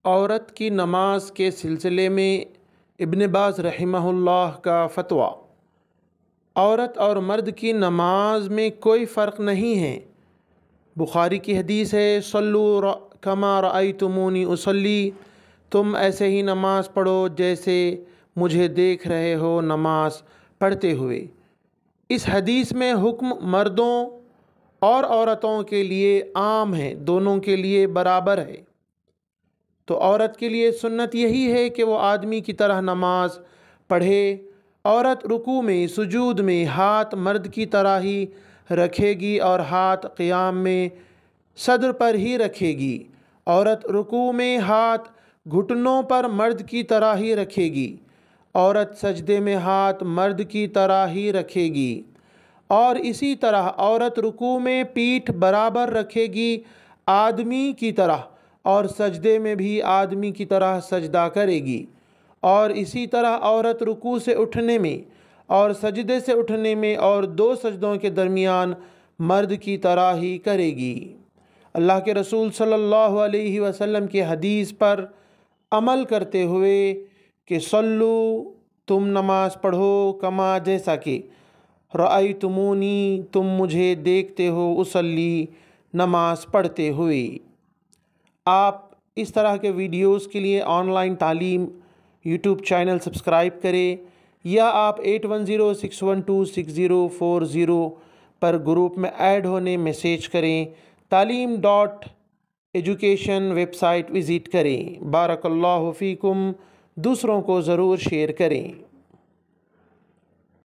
عورت کی نماز کے سلسلے میں ابن باز رحمہ اللہ کا فتویٰ۔ عورت اور مرد کی نماز میں کوئی فرق نہیں ہے۔ بخاری کی حدیث ہے، صلو کما رأیتمونی اصلی، تم ایسے ہی نماز پڑھو جیسے مجھے دیکھ رہے ہو نماز پڑھتے ہوئے۔ اس حدیث میں حکم مردوں اور عورتوں کے لیے عام ہے، دونوں کے لیے برابر ہے۔ تو عورت کے لیے سنت یہی ہے کہ وہ آدمی کی طرح نماز پڑھے۔ عورت رکوع میں، سجود میں ہاتھ مرد کی طرح ہی رکھے گی اور ہاتھ قیام میں صدر پر ہی رکھے گی۔ عورت رکوع میں ہاتھ گھٹنوں پر مرد کی طرح ہی رکھے گی۔ عورت سجدے میں ہاتھ مرد کی طرح ہی رکھے گی، اور اسی طرح عورت رکوع میں پیٹھ برابر رکھے گی آدمی کی طرح، اور سجدے میں بھی آدمی کی طرح سجدہ کرے گی، اور اسی طرح عورت رکوع سے اٹھنے میں اور سجدے سے اٹھنے میں اور دو سجدوں کے درمیان مرد کی طرح ہی کرے گی۔ اللہ کے رسول صلی اللہ علیہ وسلم کی حدیث پر عمل کرتے ہوئے کہ صلو، تم نماز پڑھو، کما جیسا کہ رأیتمونی، تم مجھے دیکھتے ہو، اصلی، نماز پڑھتے ہوئے۔ آپ اس طرح کے ویڈیوز کے لیے آن لائن تعلیم یوٹیوب چینل سبسکرائب کریں، یا آپ 8106126040 پر گروپ میں ایڈ ہونے میسیج کریں۔ تعلیم.ایجوکیشن ویب سائٹ وزٹ کریں۔ بارک اللہ فیکم، دوسروں کو ضرور شیئر کریں۔